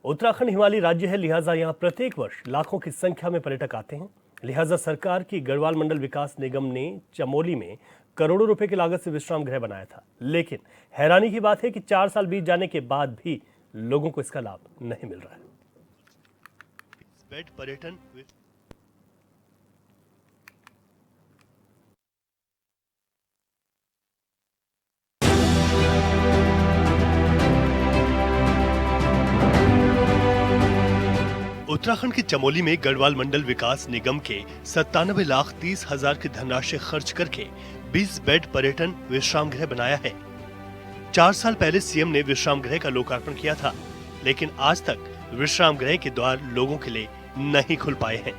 उत्तराखंड हिमालयी राज्य है, लिहाजा यहाँ प्रत्येक वर्ष लाखों की संख्या में पर्यटक आते हैं। लिहाजा सरकार की गढ़वाल मंडल विकास निगम ने चमोली में करोड़ों रुपए की लागत से विश्राम गृह बनाया था। लेकिन हैरानी की बात है कि 4 साल बीत जाने के बाद भी लोगों को इसका लाभ नहीं मिल रहा है। पर्यटन उत्तराखंड के चमोली में गढ़वाल मंडल विकास निगम के 97,30,00,000 की धनराशि खर्च करके 20 बेड पर्यटन विश्राम गृह बनाया है। 4 साल पहले सीएम ने विश्राम गृह का लोकार्पण किया था, लेकिन आज तक विश्राम गृह के द्वार लोगों के लिए नहीं खुल पाए हैं।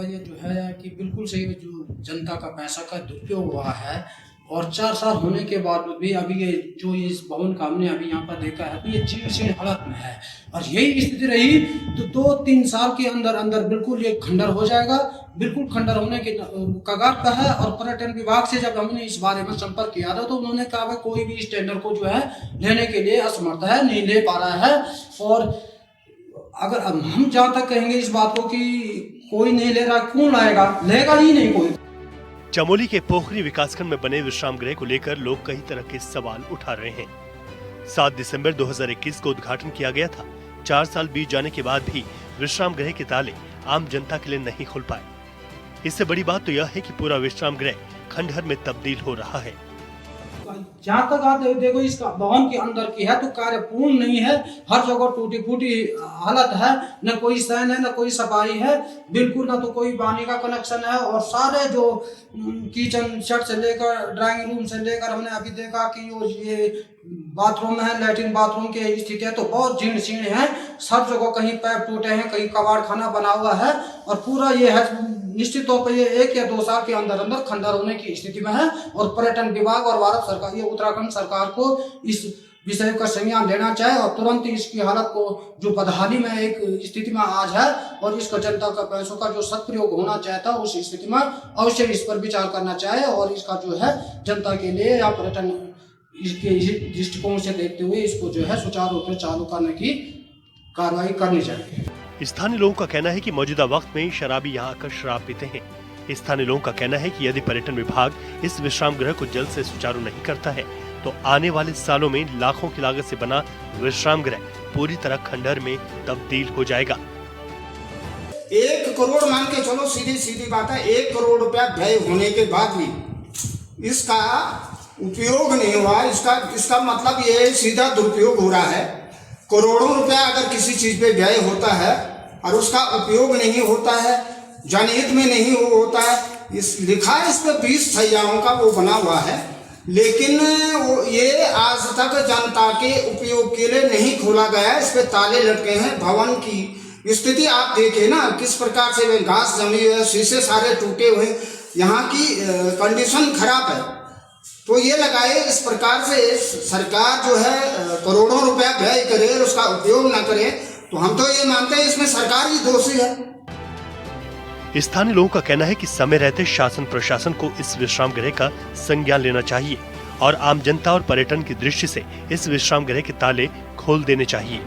ये जो है कि बिल्कुल सही, जो जनता का पैसा का दुरुपयोग हुआ है और 4 साल होने के बाद भी अभी ये जो इस भवन का हमने अभी यहाँ पर देखा है तो ये जीर्ण हालत में है। और यही स्थिति रही तो 2-3 साल के अंदर अंदर बिल्कुल ये खंडर हो जाएगा। बिल्कुल खंडर होने के कगार पर है। और पर्यटन विभाग से जब हमने इस बारे में संपर्क किया था तो उन्होंने कहा कि कोई भी इस टेंडर को जो है लेने के लिए असमर्थ है, नहीं ले पा रहा है। और अगर हम जहाँ तक कहेंगे इस बात को कि कोई नहीं ले रहा, कौन लाएगा? लेगा ही नहीं कोई। चमोली के पोखरी विकासखंड में बने विश्राम गृह को लेकर लोग कई तरह के सवाल उठा रहे हैं। 7 दिसंबर 2021 को उद्घाटन किया गया था। 4 साल बीत जाने के बाद भी विश्राम गृह के ताले आम जनता के लिए नहीं खुल पाए। इससे बड़ी बात तो यह है कि पूरा विश्राम गृह खंडहर में तब्दील हो रहा है। जहाँ तक आप देखो इसका भवन के अंदर की है तो कार्य पूर्ण नहीं है। हर जगह टूटी फूटी हालत है, न कोई सैन है न कोई सफाई है, बिल्कुल न तो कोई पानी का कनेक्शन है। और सारे जो किचन सेट से लेकर ड्राइंग रूम से लेकर हमने अभी देखा कि ये बाथरूम है, लैट्रिन बाथरूम की स्थिति है तो बहुत जीर्ण शीर्ण है। सब जगह कहीं पैप टूटे हैं, कहीं कबाड़ खाना बना हुआ है। और पूरा ये है निश्चित तौर पर ये 1 या 2 साल के अंदर अंदर खंडर होने की स्थिति में है। और पर्यटन विभाग और भारत सरकार, ये उत्तराखंड सरकार को इस विषय का संज्ञान लेना चाहिए और तुरंत इसकी हालत को जो बदहाली में एक स्थिति में आज है और इसका जनता का पैसों का जो सदप्रयोग होना चाहता है उस स्थिति में अवश्य इस पर विचार करना चाहिए। और इसका जो है जनता के लिए या पर्यटन इसके दृष्टिकोण से देखते हुए इसको जो है सुचारू रूप से चालू करने की कार्रवाई करनी चाहिए। स्थानीय लोगों का कहना है कि मौजूदा वक्त में शराबी यहाँ आकर शराब पीते हैं। स्थानीय लोगों का कहना है कि यदि पर्यटन विभाग इस विश्राम गृह को जल्द से सुचारू नहीं करता है तो आने वाले सालों में लाखों की लागत से बना विश्राम गृह पूरी तरह खंडहर में तब्दील हो जाएगा। 1 करोड़ मान के चलो, सीधी बात है। 1 करोड़ रुपया व्यय होने के बाद भी इसका उपयोग नहीं हुआ। इसका मतलब ये सीधा दुरुपयोग हो रहा है। करोड़ों रुपया अगर किसी चीज पे व्यय होता है और उसका उपयोग नहीं होता है, जनहित में नहीं होता है, इस लिखा है इस पे 20 शैय्याओं का वो बना हुआ है, लेकिन ये आज तक जनता के उपयोग के लिए नहीं खोला गया। इस पे ताले लटके हैं। भवन की स्थिति आप देखिए ना, किस प्रकार से घास जमी हुई है, शीशे सारे टूटे हुए, यहाँ की कंडीशन खराब है। तो ये लगाए इस प्रकार से सरकार जो है करोड़ों रुपया व्यय करे और उसका उपयोग ना करे, तो हम तो ये मानते हैं इसमें सरकार ही दोषी है। स्थानीय लोगों का कहना है कि समय रहते शासन प्रशासन को इस विश्राम गृह का संज्ञान लेना चाहिए और आम जनता और पर्यटन की दृष्टि से इस विश्राम गृह के ताले खोल देने चाहिए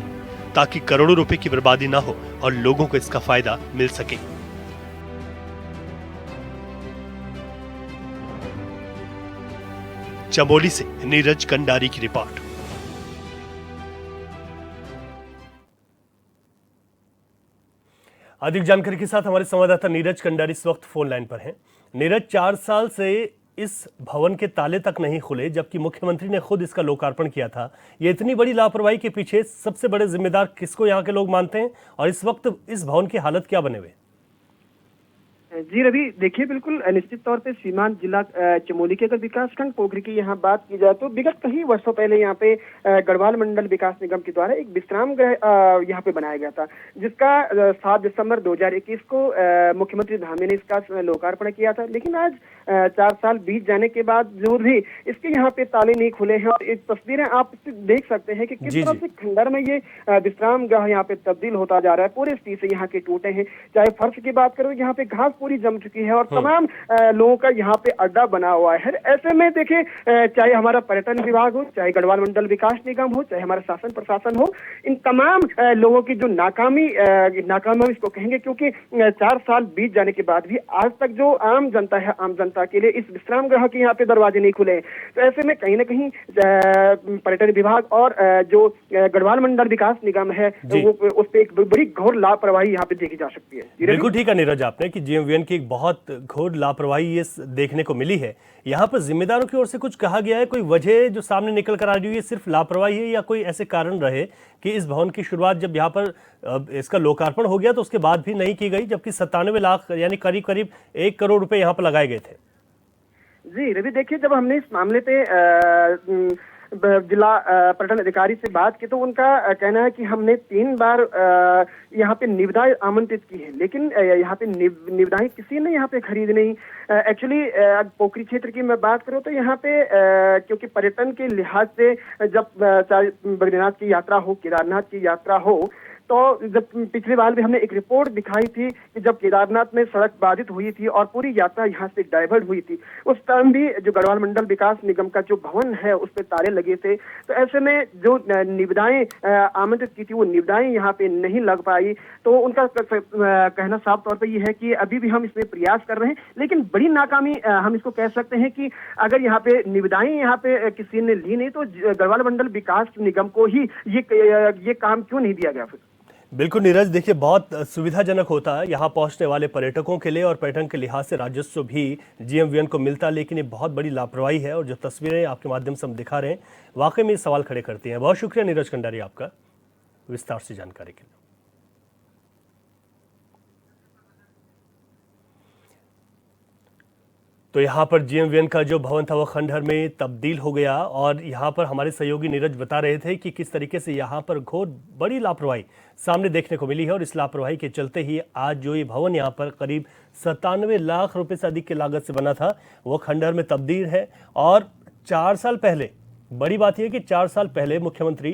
ताकि करोड़ों रुपए की बर्बादी ना हो और लोगों को इसका फायदा मिल सके। चमोली से नीरज कंडारी की रिपोर्ट। अधिक जानकारी के साथ हमारे संवाददाता नीरज कंडारी इस वक्त फोन लाइन पर हैं। नीरज, 4 साल से इस भवन के ताले तक नहीं खुले जबकि मुख्यमंत्री ने खुद इसका लोकार्पण किया था। ये इतनी बड़ी लापरवाही के पीछे सबसे बड़े जिम्मेदार किसको यहाँ के लोग मानते हैं और इस वक्त इस भवन की हालत क्या बने हुए? जी रवि, देखिए बिल्कुल निश्चित तौर पे सीमांत जिला चमोली के अगर विकासखंड पोखरी की यहाँ बात की जाए तो विगत कई वर्षों पहले यहाँ पे गढ़वाल मंडल विकास निगम के द्वारा एक विश्राम गृह यहाँ पे बनाया गया था, जिसका 7 दिसंबर 2021 को मुख्यमंत्री धामी ने इसका लोकार्पण किया था। लेकिन आज 4 साल बीत जाने के बाद जो भी इसके यहाँ पे ताले नहीं खुले हैं और एक तस्वीरें आप देख सकते हैं कि किस तरह से खंडहर में ये विश्राम गृह यहाँ पे तब्दील होता जा रहा है। पूरे स्थिति से यहाँ के टूटे हैं, चाहे फर्श की बात करो, यहाँ पे घास पूरी जम चुकी है और तमाम लोगों का यहाँ पे अड्डा बना हुआ है। ऐसे में देखिए, चाहे हमारा पर्यटन विभाग हो, चाहे गढ़वाल मंडल विकास निगम हो, चाहे हमारा शासन प्रशासन हो, इन तमाम लोगों की जो नाकामी हम इसको कहेंगे, क्योंकि 4 साल बीत जाने के बाद भी आज तक जो आम जनता है, आम जनता के लिए इस विश्राम गृह के यहाँ पे दरवाजे नहीं खुले। तो ऐसे में कहीं ना कहीं पर्यटन विभाग और जो गढ़वाल मंडल विकास निगम है वो उस पर एक बड़ी घोर लापरवाही यहाँ पे देखी जा सकती है। बिल्कुल ठीक है नीरज आपने कि जीएमवीएन की एक बहुत घोर लापरवाही ये देखने को मिली है। यहाँ पर जिम्मेदारों की ओर से कुछ कहा गया है, कोई वजह जो सामने निकल कर आ रही है, सिर्फ लापरवाही है या कोई ऐसे कारण रहे कि इस भवन की शुरुआत जब यहाँ पर इसका लोकार्पण हो गया तो उसके बाद भी नहीं की गई, जबकि 97 लाख यानी करीब करीब 1 करोड़ रुपए यहाँ पर लगाए गए थे। जी रवि, देखिए, जब हमने इस मामले पे जिला पर्यटन अधिकारी से बात की तो उनका कहना है कि हमने 3 बार यहाँ पे निविदाएं आमंत्रित की है, लेकिन यहाँ पे निविदाएं किसी ने यहाँ पे खरीद नहीं। एक्चुअली पोखरी क्षेत्र की मैं बात करूँ तो यहाँ पे क्योंकि पर्यटन के लिहाज से जब चाहे बद्रीनाथ की यात्रा हो, केदारनाथ की यात्रा हो, तो जब पिछली बार भी हमने एक रिपोर्ट दिखाई थी कि जब केदारनाथ में सड़क बाधित हुई थी और पूरी यात्रा यहाँ से डाइवर्ट हुई थी, उस टाइम भी जो गढ़वाल मंडल विकास निगम का जो भवन है उस पर ताले लगे थे। तो ऐसे में जो निविदाएं आमंत्रित की थी वो निविदाएं यहाँ पे नहीं लग पाई। तो उनका कहना साफ तौर पर यह है कि अभी भी हम इसमें प्रयास कर रहे हैं, लेकिन बड़ी नाकामी हम इसको कह सकते हैं कि अगर यहाँ पे निविदाएं यहाँ पे किसी ने ली नहीं तो गढ़वाल मंडल विकास निगम को ही ये काम क्यों नहीं दिया गया फिर। बिल्कुल नीरज, देखिए बहुत सुविधाजनक होता है यहाँ पहुंचने वाले पर्यटकों के लिए और पर्यटन के लिहाज से राजस्व भी जीएमवीएन को मिलता है, लेकिन ये बहुत बड़ी लापरवाही है और जो तस्वीरें आपके माध्यम से हम दिखा रहे हैं वाकई में सवाल खड़े करती हैं। बहुत शुक्रिया नीरज कंडारी आपका विस्तार से जानकारी के लिए। तो यहाँ पर जीएमवीएन का जो भवन था वो खंडहर में तब्दील हो गया और यहाँ पर हमारे सहयोगी नीरज बता रहे थे कि किस तरीके से यहाँ पर घोर बड़ी लापरवाही सामने देखने को मिली है और इस लापरवाही के चलते ही आज जो ये भवन यहाँ पर करीब 97 लाख रुपए से अधिक की लागत से बना था वो खंडहर में तब्दील है। और 4 साल पहले, बड़ी बात यह कि 4 साल पहले मुख्यमंत्री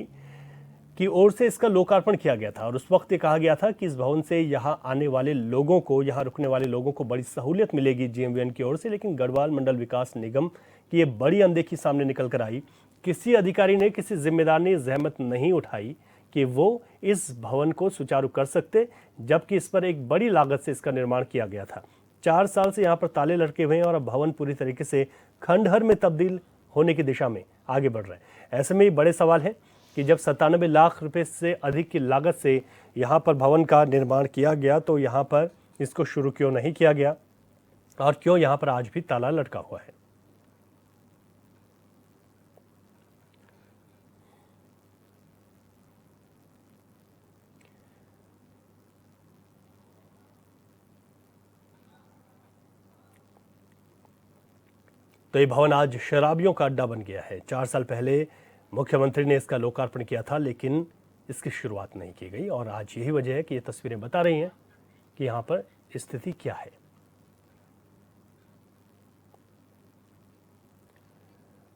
की ओर से इसका लोकार्पण किया गया था और उस वक्त ये कहा गया था कि इस भवन से यहाँ आने वाले लोगों को, यहाँ रुकने वाले लोगों को बड़ी सहूलियत मिलेगी जीएमवीएन की ओर से। लेकिन गढ़वाल मंडल विकास निगम की ये बड़ी अनदेखी सामने निकल कर आई। किसी अधिकारी ने, किसी जिम्मेदार ने जहमत नहीं उठाई कि वो इस भवन को सुचारू कर सकते, जबकि इस पर एक बड़ी लागत से इसका निर्माण किया गया था। 4 साल से यहाँ पर ताले लटके हुए हैं और अब भवन पूरी तरीके से खंडहर में तब्दील होने की दिशा में आगे बढ़ रहे हैं। ऐसे में ये बड़े सवाल है कि जब 97 लाख रुपए से अधिक की लागत से यहाँ पर भवन का निर्माण किया गया तो यहाँ पर इसको शुरू क्यों नहीं किया गया और क्यों यहाँ पर आज भी ताला लटका हुआ है। तो ये भवन आज शराबियों का अड्डा बन गया है। 4 साल पहले मुख्यमंत्री ने इसका लोकार्पण किया था, लेकिन इसकी शुरुआत नहीं की गई और आज यही वजह है कि ये तस्वीरें बता रही हैं कि यहाँ पर स्थिति क्या है।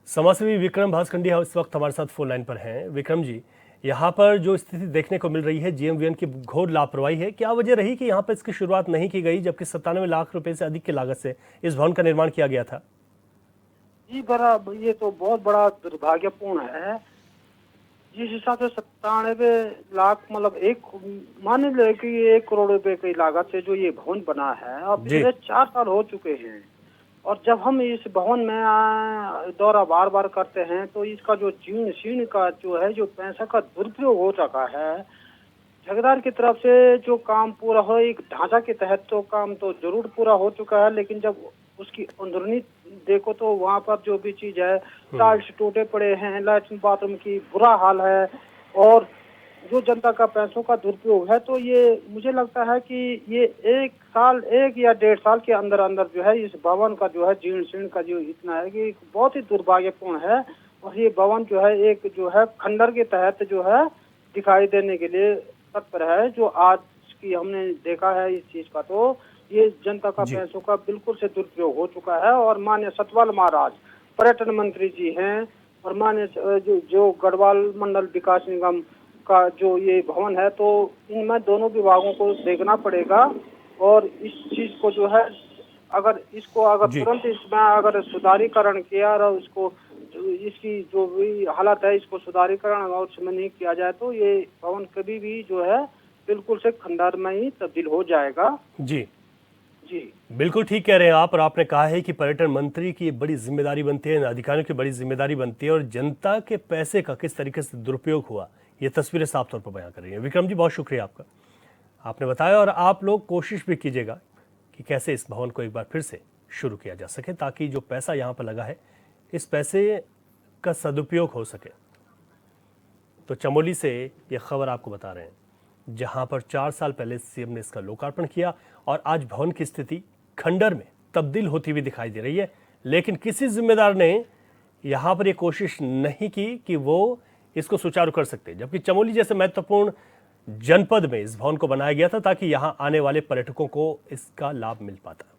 समाजसेवी विक्रम भास्कंडिया इस वक्त हमारे साथ फोन लाइन पर हैं। विक्रम जी, यहाँ पर जो स्थिति देखने को मिल रही है, जीएमवीएन की घोर लापरवाही है, क्या वजह रही कि यहाँ पर इसकी शुरुआत नहीं की गई जबकि 97 लाख रुपए से अधिक की लागत से इस भवन का निर्माण किया गया था? जी बराबर, ये तो बहुत बड़ा दुर्भाग्यपूर्ण है। जिस हिसाब से 97 लाख मतलब मान ले कि 1 करोड़ रुपए की लागत से जो ये भवन बना है, अब पिछले 4 साल हो चुके हैं और जब हम इस भवन में दौरा बार बार करते हैं तो इसका जो जीर्ण शीर्ण का जो है, जो पैसा का दुरुपयोग हो चुका है। ठेकेदार की तरफ से जो काम पूरा हो, एक ढांचा के तहत तो काम तो जरूर पूरा हो चुका है, लेकिन जब उसकी अंदरूनी देखो तो वहाँ पर जो भी चीज है, टाइल्स टूटे पड़े हैं, लैट्रिन बाथरूम की बुरा हाल है और जो जनता का पैसों का दुरुपयोग है। तो ये मुझे लगता है कि ये 1 या 1.5 साल के अंदर अंदर जो है इस भवन का जो है जीर्ण शीर्ण का जो इतना है कि बहुत ही दुर्भाग्यपूर्ण है। और ये भवन जो है एक जो है खंडहर के तहत जो है दिखाई देने के लिए तत्पर है। जो आज की हमने देखा है इस चीज का, तो ये जनता का पैसों का बिल्कुल से दुरुपयोग हो चुका है। और माननीय सतपाल महाराज पर्यटन मंत्री जी हैं और माननीय जो गढ़वाल मंडल विकास निगम का जो ये भवन है, तो इनमें दोनों विभागों को देखना पड़ेगा और इस चीज को जो है अगर जी। तुरंत इसमें अगर सुधारीकरण किया और इसको इसकी जो भी हालत है इसको सुधारीकरण और इसमें नहीं किया जाए तो ये भवन कभी भी जो है बिल्कुल से खंडहर में ही तब्दील हो जाएगा। जी, जी बिल्कुल ठीक कह रहे हैं आप। और आपने कहा है कि पर्यटन मंत्री की बड़ी जिम्मेदारी बनती है, अधिकारियों की बड़ी जिम्मेदारी बनती है, और जनता के पैसे का किस तरीके से दुरुपयोग हुआ ये तस्वीरें साफ तौर पर बयां कर रही हैं। विक्रम जी, बहुत शुक्रिया आपका, आपने बताया। और आप लोग कोशिश भी कीजिएगा कि कैसे इस भवन को एक बार फिर से शुरू किया जा सके, ताकि जो पैसा यहाँ पर लगा है इस पैसे का सदुपयोग हो सके। तो चमोली से ये खबर आपको बता रहे हैं, जहां पर 4 साल पहले सीएम ने इसका लोकार्पण किया और आज भवन की स्थिति खंडहर में तब्दील होती हुई दिखाई दे रही है। लेकिन किसी जिम्मेदार ने यहां पर ये कोशिश नहीं की कि वो इसको सुचारू कर सकते, जबकि चमोली जैसे महत्वपूर्ण जनपद में इस भवन को बनाया गया था ताकि यहां आने वाले पर्यटकों को इसका लाभ मिल पाता।